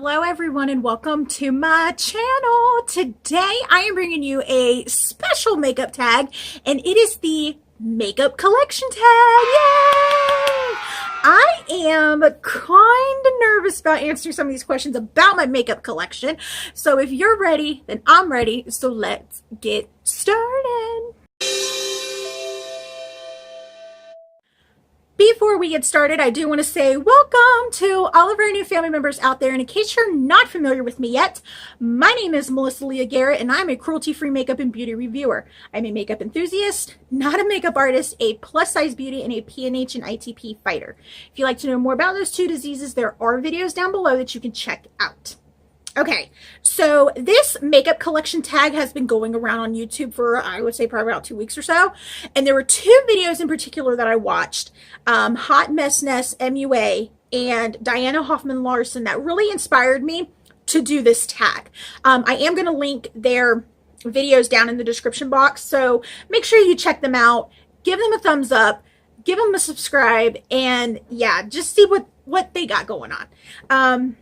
Hello everyone and welcome to my channel. Today I am bringing you a special makeup tag and it is the makeup collection tag. Yay! I am kind of nervous about answering some of these questions about my makeup collection. So if you're ready, then I'm ready. So let's get started. Before we get started, I do want to say welcome to all of our new family members out there. And in case you're not familiar with me yet, my name is Leah Garrett, and I'm a cruelty-free makeup and beauty reviewer. I'm a makeup enthusiast, not a makeup artist, a plus-size beauty, and a PNH and ITP fighter. If you'd like to know more about those two diseases, there are videos down below that you can check out. Okay, so this makeup collection tag has been going around on YouTube for, I would say, probably about 2 weeks or so. And there were two videos in particular that I watched, HotMessNess MUA and Diana Hoffmann Laursen, that really inspired me to do this tag. I am going to link their videos down in the description box, so make sure you check them out, give them a thumbs up, give them a subscribe, and yeah, just see what they got going on.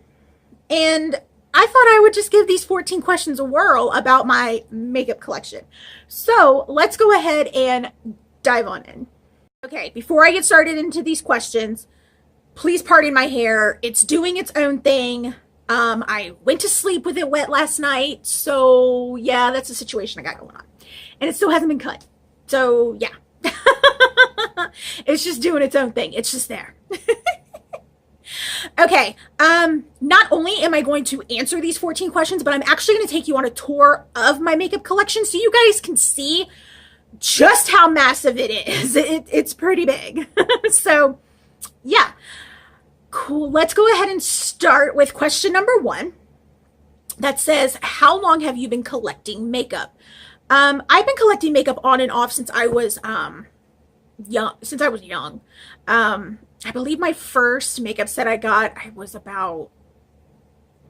And I thought I would just give these 14 questions a whirl about my makeup collection. So let's go ahead and dive on in. Okay, before I get started into these questions, please pardon my hair. It's doing its own thing. I went to sleep with it wet last night. So yeah, that's the situation I got going on. And it still hasn't been cut. So yeah, it's just doing its own thing. It's just there. Okay, not only am I going to answer these 14 questions, but I'm actually going to take you on a tour of my makeup collection so you guys can see just how massive it is. It's pretty big. So, yeah. Cool. Let's go ahead and start with question number 1 that says, how long have you been collecting makeup? I've been collecting makeup on and off since I was young. I believe my first makeup set I got, I was about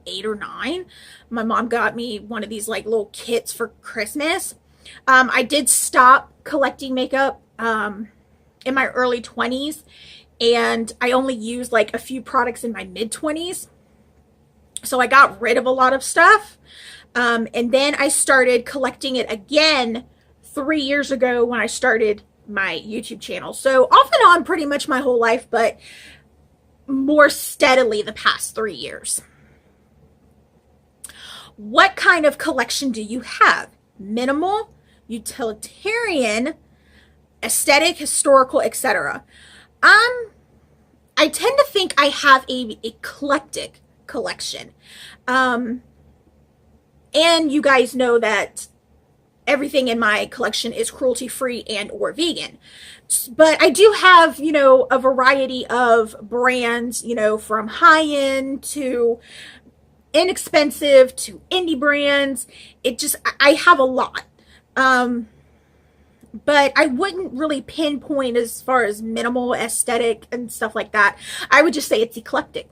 8 or 9. My mom got me one of these like little kits for Christmas. I did stop collecting makeup in my early 20s, and I only used like a few products in my mid 20s. So I got rid of a lot of stuff. And then I started collecting it again 3 years ago when I started my YouTube channel. So off and on pretty much my whole life, but more steadily the past 3 years. What kind of collection do you have? Minimal, utilitarian, aesthetic, historical, etc. I tend to think I have a eclectic collection. And you guys know that everything in my collection is cruelty-free and or vegan. But I do have, you know, a variety of brands, you know, from high-end to inexpensive to indie brands. I have a lot. But I wouldn't really pinpoint as far as minimal, aesthetic, and stuff like that. I would just say it's eclectic.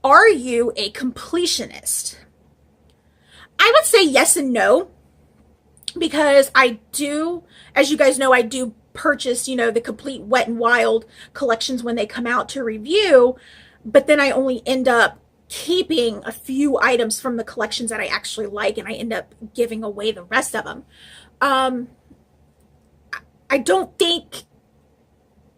Are you a completionist? I would say yes and no, because I do, as you guys know, I do purchase, you know, the complete Wet n Wild collections when they come out to review, but then I only end up keeping a few items from the collections that I actually like, and I end up giving away the rest of them. I don't think,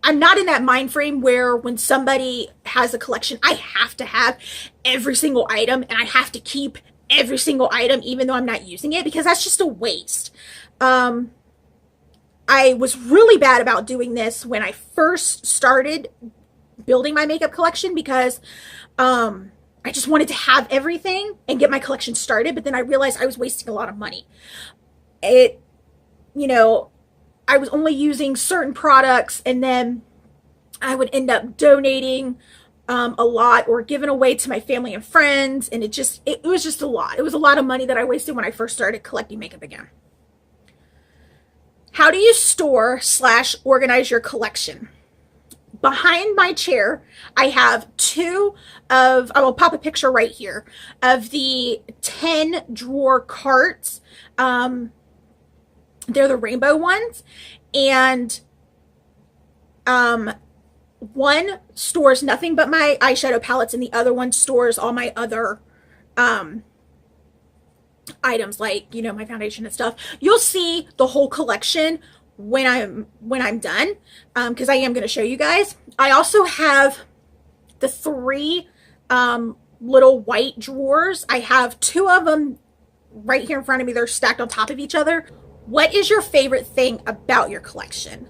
I'm not in that mind frame where when somebody has a collection, I have to have every single item and I have to keep every single item even though I'm not using it, because that's just a waste. I was really bad about doing this when I first started building my makeup collection, because I just wanted to have everything and get my collection started, but then I realized I was wasting a lot of money. You know, I was only using certain products, and then I would end up donating a lot or giving away to my family and friends, and it was just a lot. It was a lot of money that I wasted when I first started collecting makeup again. How do you store / organize your collection? Behind my chair, I have I will pop a picture right here of the 10 drawer carts. They're the rainbow ones, and one stores nothing but my eyeshadow palettes, and the other one stores all my other items, like, you know, my foundation and stuff. You'll see the whole collection when I'm done, because I am going to show you guys. I also have the 3 little white drawers. I have 2 of them right here in front of me. They're stacked on top of each other. What is your favorite thing about your collection?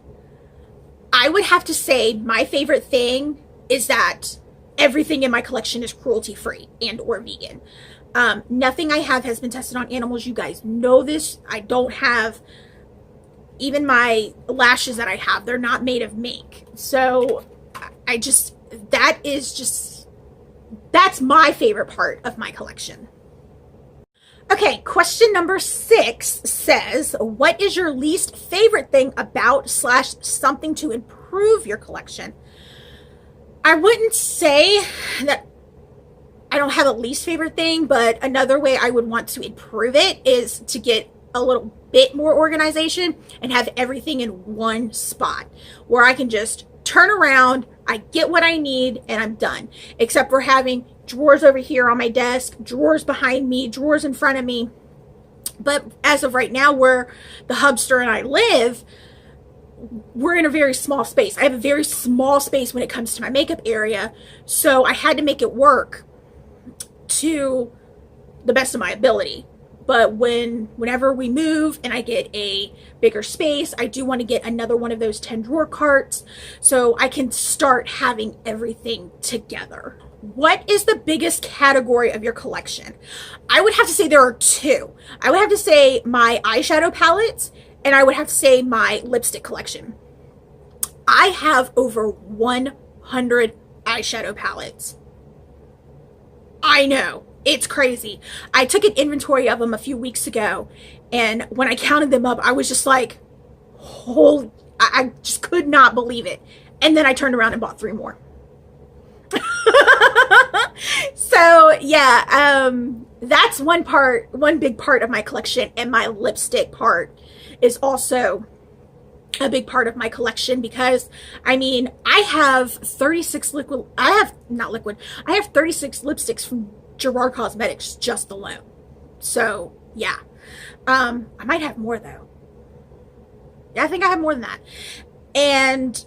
I would have to say my favorite thing is that everything in my collection is cruelty-free and or vegan. Nothing I have has been tested on animals. You guys know this. I don't have, even my lashes that I have, they're not made of mink. So I just, that's my favorite part of my collection. Okay, question number 6 says, what is your least favorite thing about / something to improve your collection? I wouldn't say that I don't have a least favorite thing, but another way I would want to improve it is to get a little bit more organization and have everything in one spot where I can just turn around, I get what I need, and I'm done. Except for having drawers over here on my desk, drawers behind me, drawers in front of me. But as of right now, where the hubster and I live, we're in a very small space. I have a very small space when it comes to my makeup area, so I had to make it work to the best of my ability. But whenever we move and I get a bigger space, I do want to get another one of those 10 drawer carts so I can start having everything together. What is the biggest category of your collection? I would have to say there are 2. I would have to say my eyeshadow palettes, and I would have to say my lipstick collection. I have over 100 eyeshadow palettes. I know, it's crazy. I took an inventory of them a few weeks ago, and when I counted them up, I was just like, holy, I just could not believe it. And then I turned around and bought 3 more. So yeah, that's one big part of my collection, and my lipstick part is also a big part of my collection because, I mean, I have 36 I have 36 lipsticks from Gerard Cosmetics just alone. So yeah, I might have more though. Yeah, I think I have more than that. And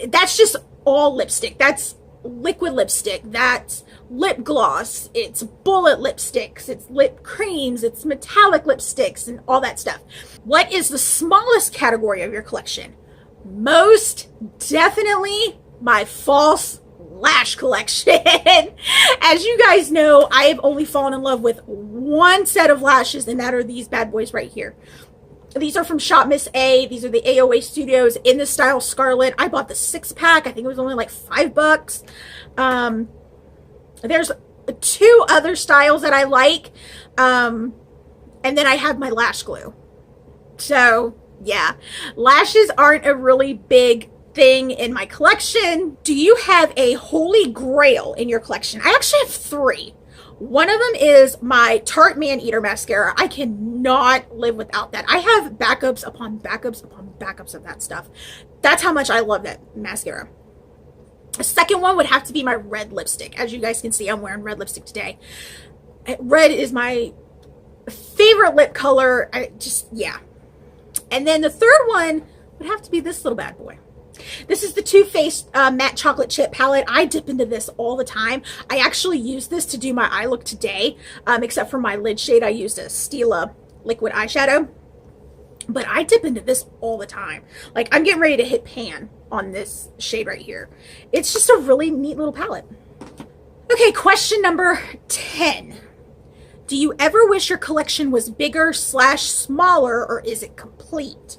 that's just all lipstick. That's liquid lipstick, that's lip gloss, it's bullet lipsticks, it's lip creams, it's metallic lipsticks, and all that stuff. What is the smallest category of your collection? Most definitely my false lash collection. As you guys know, I have only fallen in love with one set of lashes, and that are these bad boys right here. These are from Shop Miss A. These are the AOA Studios in the style Scarlet. I bought the 6-pack. I think it was only like $5. There's 2 other styles that I like. And then I have my lash glue. So yeah, lashes aren't a really big thing in my collection. Do you have a holy grail in your collection? I actually have 3. One of them is my Tarte Man Eater mascara. I cannot live without that. I have backups upon backups upon backups of that stuff. That's how much I love that mascara. The second one would have to be my red lipstick. As you guys can see, I'm wearing red lipstick today. Red is my favorite lip color. Yeah. And then the third one would have to be this little bad boy. This is the Too Faced Matte Chocolate Chip Palette. I dip into this all the time. I actually used this to do my eye look today, except for my lid shade. I used a Stila liquid eyeshadow. But I dip into this all the time. Like, I'm getting ready to hit pan on this shade right here. It's just a really neat little palette. Okay, question number 10. Do you ever wish your collection was bigger / smaller, or is it complete?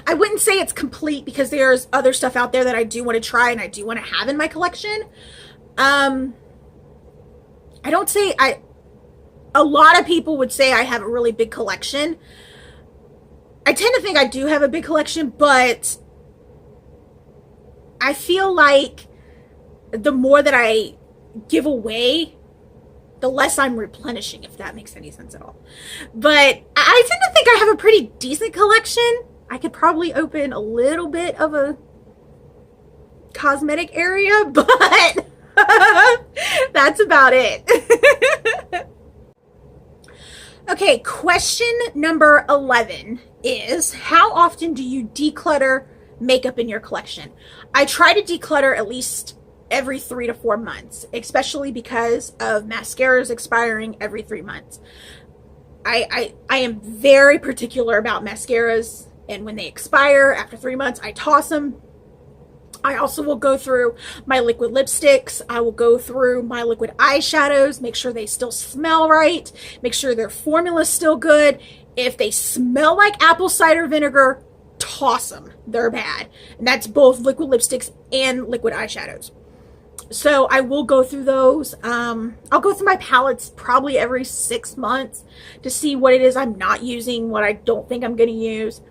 I wouldn't say it's complete because there's other stuff out there that I do want to try and I do want to have in my collection. A lot of people would say I have a really big collection. I tend to think I do have a big collection, but I feel like the more that I give away, the less I'm replenishing, if that makes any sense at all. But I tend to think I have a pretty decent collection. I could probably open a little bit of a cosmetic area, but that's about it. Okay, question number 11 is, how often do you declutter makeup in your collection? I try to declutter at least every 3 to 4 months, especially because of mascaras expiring every 3 months. I am very particular about mascaras, and when they expire after 3 months, I toss them. I also will go through my liquid lipsticks. I will go through my liquid eyeshadows, make sure they still smell right, make sure their formula's still good. If they smell like apple cider vinegar, toss them. They're bad. And that's both liquid lipsticks and liquid eyeshadows. So I will go through those. I'll go through my palettes probably every 6 months to see what it is I'm not using, what I don't think I'm going to use.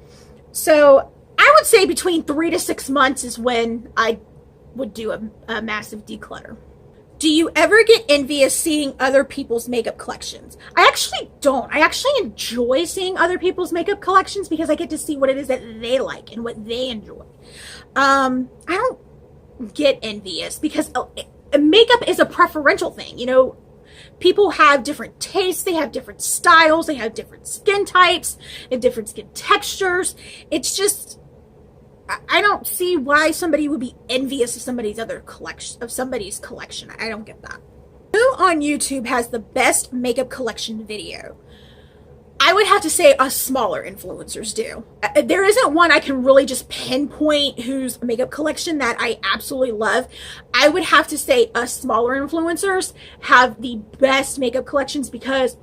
So I would say between 3 to 6 months is when I would do a massive declutter. Do you ever get envious seeing other people's makeup collections? I actually don't. I actually enjoy seeing other people's makeup collections because I get to see what it is that they like and what they enjoy. I don't get envious because makeup is a preferential thing. You know, people have different tastes, they have different styles, they have different skin types and different skin textures. It's just, I don't see why somebody would be envious of somebody's collection. I don't get that. Who on YouTube has the best makeup collection video? I would have to say us smaller influencers do. There isn't one I can really just pinpoint whose makeup collection that I absolutely love. I would have to say us smaller influencers have the best makeup collections because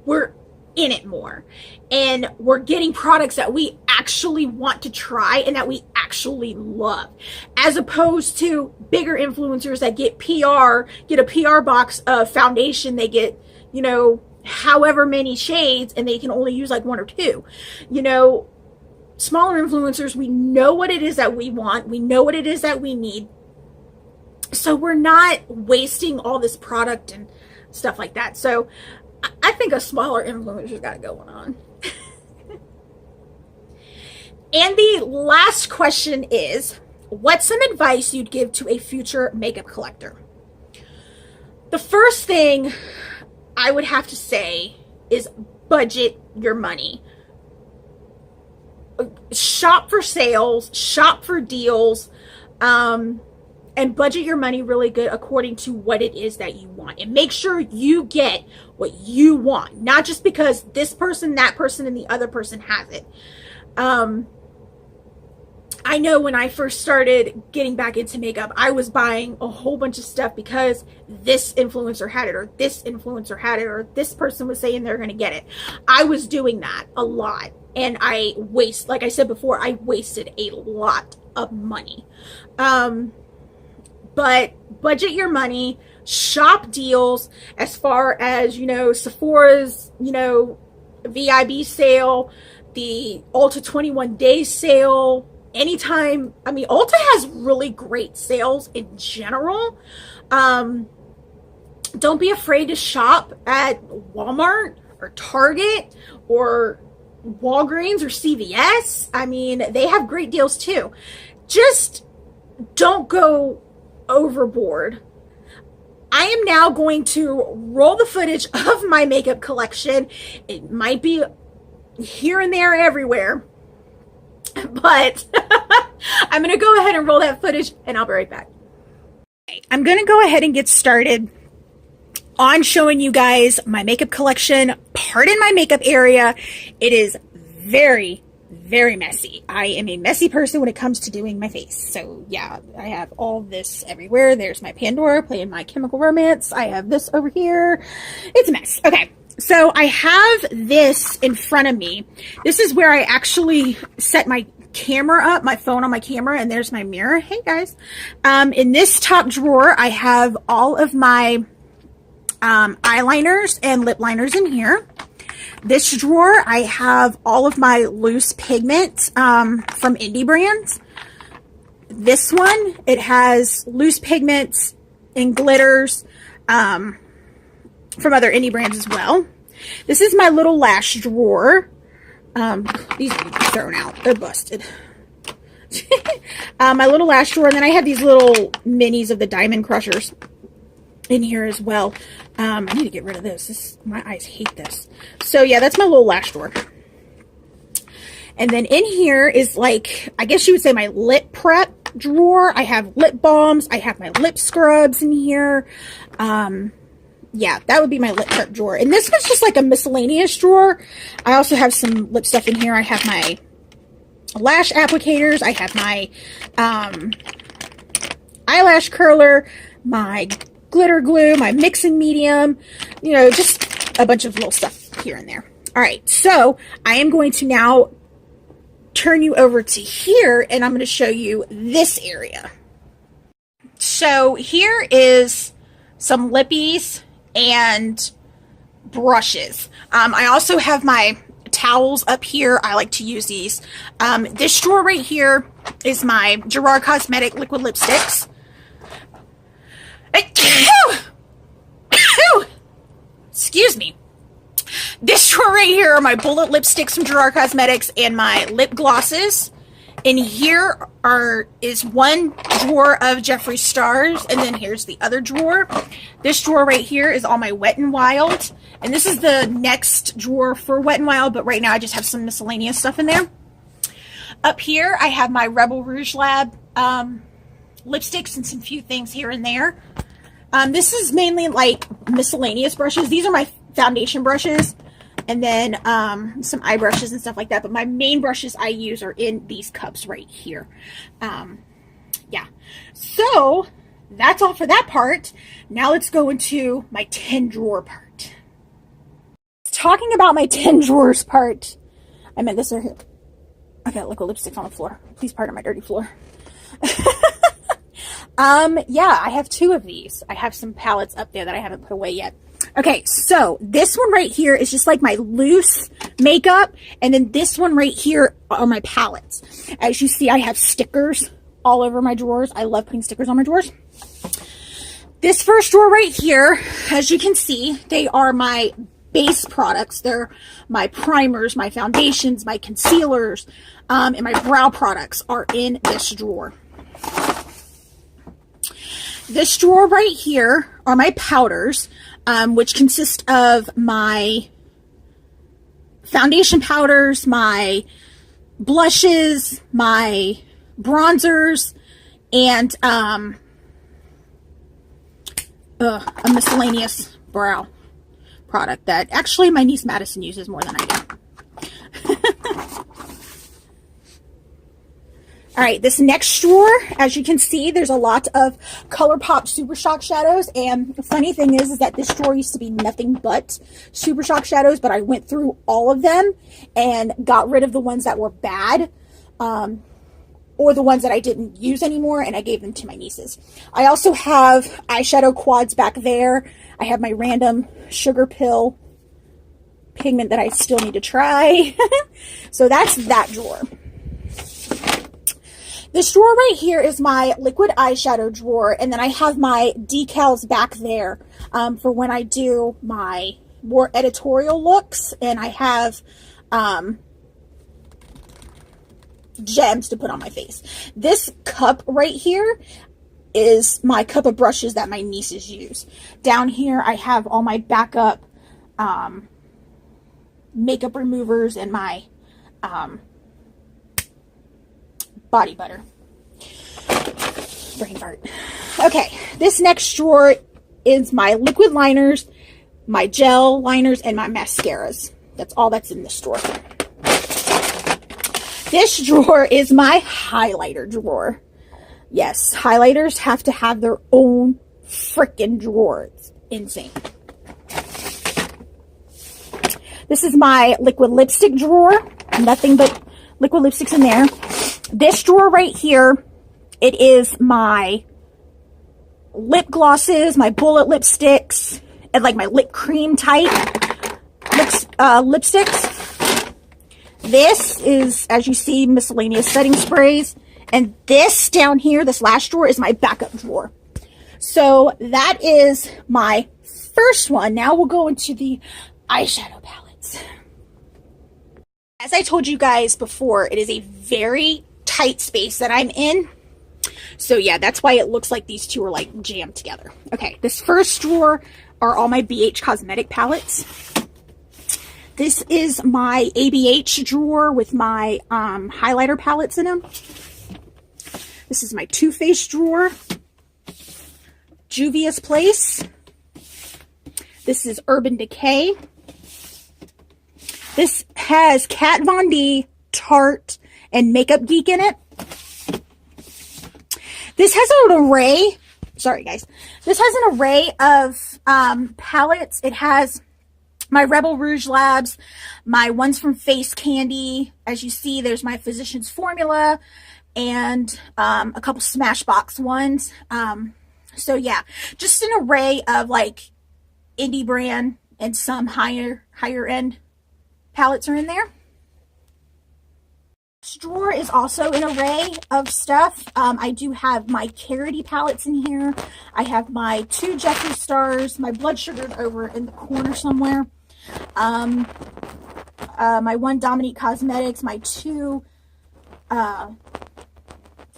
we're in it more and we're getting products that we actually want to try and that we actually love, as opposed to bigger influencers that get a PR box of foundation. They get, you know, however many shades and they can only use like 1 or 2. You know, smaller influencers, we know what it is that we want, we know what it is that we need, so we're not wasting all this product and stuff like that. So I think a smaller influencer's got it going on. And the last question is, what's some advice you'd give to a future makeup collector? The first thing I would have to say is budget your money. Shop for sales, shop for deals, and budget your money really good according to what it is that you want. And make sure you get what you want, not just because this person, that person, and the other person has it. I know when I first started getting back into makeup, I was buying a whole bunch of stuff because this influencer had it, or this influencer had it, or this person was saying they're going to get it. I was doing that a lot. And like I said before, I wasted a lot of money. But budget your money, shop deals as far as, you know, Sephora's, you know, VIB sale, the Ulta 21 days sale, anytime. I mean, Ulta has really great sales in general. Don't be afraid to shop at Walmart or Target or Walgreens or CVS. I mean, they have great deals too. Just don't go overboard. I am now going to roll the footage of my makeup collection. It might be here and there everywhere, but I'm going to go ahead and roll that footage and I'll be right back. I'm going to go ahead and get started on showing you guys my makeup collection. Pardon my makeup area. It is very messy. I am a messy person when it comes to doing my face. So yeah, I have all this everywhere. There's my Pandora playing My Chemical Romance. I have this over here. It's a mess. Okay. So I have this in front of me. This is where I actually set my camera up, my phone on my camera, and there's my mirror. Hey guys. In this top drawer, I have all of my eyeliners and lip liners in here. This drawer, I have all of my loose pigment from indie brands. This one, it has loose pigments and glitters from other indie brands as well. This is my little lash drawer. These need to be thrown out. They're busted. My little lash drawer, and then I have these little minis of the Diamond Crushers in here as well. I need to get rid of this. My eyes hate this. So yeah, that's my little lash drawer. And then in here is, like, I guess you would say my lip prep drawer. I have lip balms. I have my lip scrubs in here. Yeah, that would be my lip prep drawer. And this one's just like a miscellaneous drawer. I also have some lip stuff in here. I have my lash applicators. I have my eyelash curler, my glitter glue, my mixing medium, you know, just a bunch of little stuff here and there. All right, so I am going to now turn you over to here, and I'm going to show you this area. So here is some lippies and brushes. I also have my towels up here. I like to use these. This drawer right here is my Gerard Cosmetic liquid lipsticks. Excuse me. This drawer right here are my bullet lipsticks from Gerard Cosmetics and my lip glosses. In here is one drawer of Jeffree Stars, and then here's the other drawer. This drawer right here is all my Wet n Wild, and this is the next drawer for Wet n Wild, but right now I just have some miscellaneous stuff in there. Up here I have my Rebel Rouge Lab lipsticks and some few things here and there. This is mainly like miscellaneous brushes. These are my foundation brushes, and then some eye brushes and stuff like that, but my main brushes I use are in these cups right here. Yeah, so that's all for that part. Now let's go into my 10 drawer part. Talking about my 10 drawers part, I meant this right here. I got liquid lipsticks on the floor. Please pardon my dirty floor. Yeah, I have 2 of these. I have some palettes up there that I haven't put away yet. Okay, so this one right here is just like my loose makeup, and then this one right here are my palettes. As you see, I have stickers all over my drawers. I love putting stickers on my drawers. This first drawer right here, as you can see, they are my base products. They're my primers, my foundations, my concealers, and my brow products are in this drawer. This drawer right here are my powders, which consist of my foundation powders, my blushes, my bronzers, and a miscellaneous brow product that actually my niece Madison uses more than I do. All right, this next drawer, as you can see, there's a lot of Colourpop Super Shock shadows, and the funny thing is that this drawer used to be nothing but Super Shock shadows, but I went through all of them and got rid of the ones that were bad, or the ones that I didn't use anymore, and I gave them to my nieces. I also have eyeshadow quads back there. I have my random sugar pill pigment that I still need to try. So that's that drawer. This drawer right here is my liquid eyeshadow drawer, and then I have my decals back there for when I do my more editorial looks, and I have gems to put on my face. This cup right here is my cup of brushes that my nieces use. Down here I have all my backup makeup removers and my body butter. Brain fart. Okay, this next drawer is my liquid liners, my gel liners, and my mascaras. That's all that's in this drawer. This drawer is my highlighter drawer. Yes, highlighters have to have their own freaking drawer. It's insane. This is my liquid lipstick drawer. Nothing but liquid lipsticks in there. This drawer right here, it is my lip glosses, my bullet lipsticks, and like my lip cream type lipsticks. This is, as you see, miscellaneous setting sprays. And this down here, this last drawer, is my backup drawer. So that is my first one. Now we'll go into the eyeshadow palettes. As I told you guys before, it is a very tight space that I'm in. So yeah, that's why it looks like these two are like jammed together. Okay, this first drawer are all my BH cosmetic palettes. This is my ABH drawer with my highlighter palettes in them. This is my Too Faced drawer. Juvia's Place. This is Urban Decay. This has Kat Von D, Tarte, and Makeup Geek in it. This has an array, sorry guys, this has an array of palettes. It has my Rebel Rouge Labs, my ones from Face Candy. As you see, there's my Physicians Formula, and a couple Smashbox ones. So yeah, just an array of like indie brand and some higher end palettes are in there. This drawer is also an array of stuff. I do have my Carity palettes in here. I have my 2 Jeffree Stars, my Blood Sugar over in the corner somewhere. My 1 Dominique Cosmetics, my 2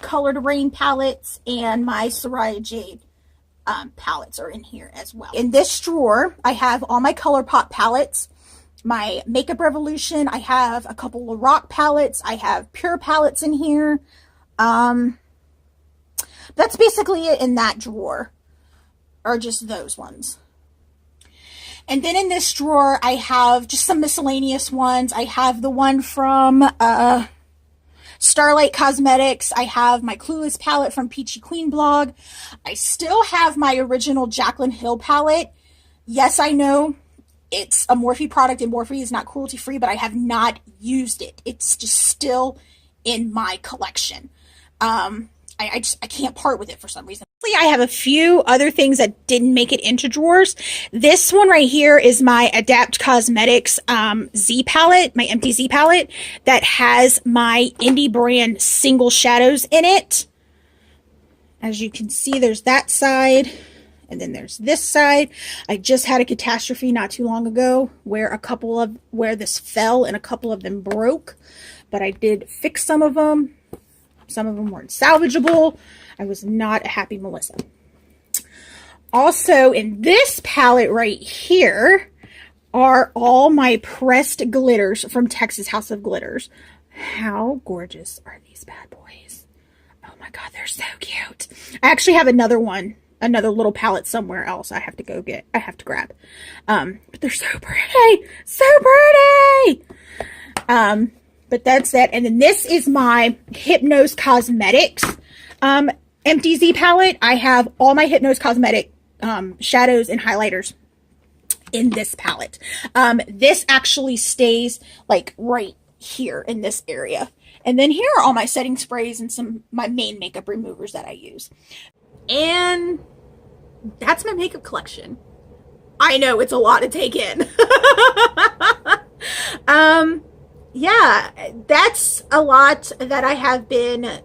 Colored Rain palettes, and my Soraya Jade palettes are in here as well. In this drawer, I have all my Colourpop palettes, my Makeup Revolution. I have a couple Lorac palettes. I have Pure palettes in here. That's basically it in that drawer, or just those ones. And then in this drawer, I have just some miscellaneous ones. I have the one from Starlight Cosmetics. I have my Clueless palette from Peachy Queen blog. I still have my original Jaclyn Hill palette. Yes, I know it's a Morphe product, and Morphe is not cruelty free, but I have not used it. It's just still in my collection. I can't part with it for some reason. I have a few other things that didn't make it into drawers. This one right here is my Adapt Cosmetics Z palette, my empty Z palette that has my indie brand single shadows in it. As you can see, there's that side, and then there's this side. I just had a catastrophe not too long ago where where this fell and a couple of them broke, but I did fix some of them. Some of them weren't salvageable. I was not a happy Melissa. Also, in this palette right here are all my pressed glitters from Texas House of Glitters. How gorgeous are these bad boys? Oh my god, they're so cute. I actually have another one, another little palette somewhere else I have to go get. I have to grab. But they're so pretty. So pretty! But that's it. And then this is my Hypnose Cosmetics Empty Z palette. I have all my Hypnose Cosmetic shadows and highlighters in this palette. This actually stays like right here in this area. And then here are all my setting sprays and my main makeup removers that I use. And that's my makeup collection. I know it's a lot to take in. Yeah, that's a lot that I have been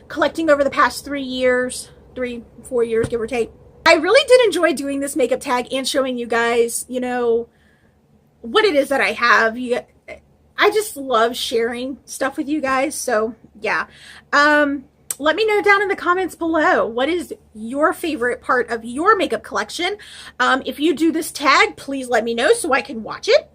collecting over the past 4 years, give or take. I really did enjoy doing this makeup tag and showing you guys, you know, what it is that I have. I just love sharing stuff with you guys. So yeah, let me know down in the comments below, what is your favorite part of your makeup collection? If you do this tag, please let me know so I can watch it.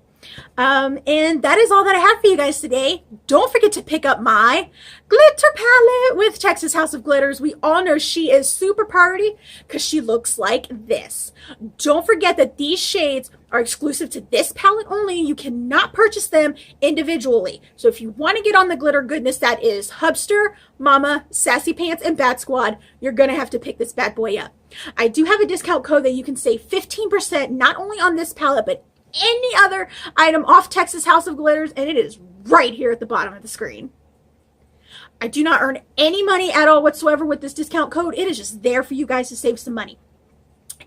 And that is all that I have for you guys today. Don't forget to pick up my glitter palette with Texas House of Glitters. We all know she is super party because she looks like this. Don't forget that these shades are exclusive to this palette only. You cannot purchase them individually. So if you want to get on the glitter goodness that is Hubster, Mama, Sassy Pants, and Bat Squad, you're going to have to pick this bad boy up. I do have a discount code that you can save 15% not only on this palette, but any other item off Texas House of Glitters, and it is right here at the bottom of the screen. I do not earn any money at all whatsoever with this discount code. It is just there for you guys to save some money.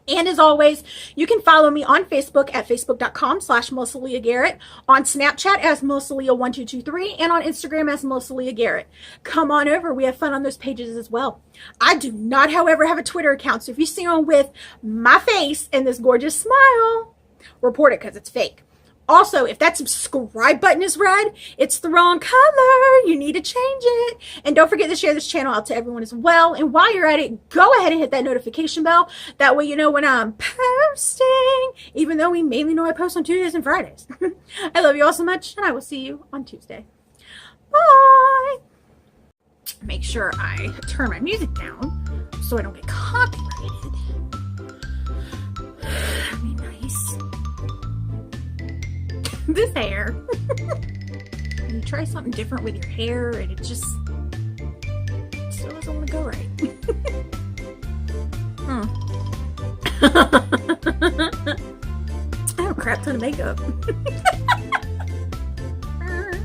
And as always, you can follow me on Facebook at facebook.com/MelissaLeahGarrett, on Snapchat as MelissaLeah1223, and on Instagram as MelissaLeahGarrett. Come on over. We have fun on those pages as well. I do not, however, have a Twitter account, so if you see one with my face and this gorgeous smile, report it because it's fake. Also, if that subscribe button is red, it's the wrong color. You need to change it. And don't forget to share this channel out to everyone as well. And while you're at it, go ahead and hit that notification bell. That way you know when I'm posting, even though we mainly know I post on Tuesdays and Fridays. I love you all so much, and I will see you on Tuesday. Bye. Make sure I turn my music down so I don't get copyrighted. That'd be nice. This hair. You try something different with your hair and it just still doesn't want to go right. I have a crap ton of makeup.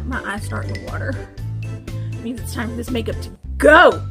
My eyes starting to water. Means it's time for this makeup to go.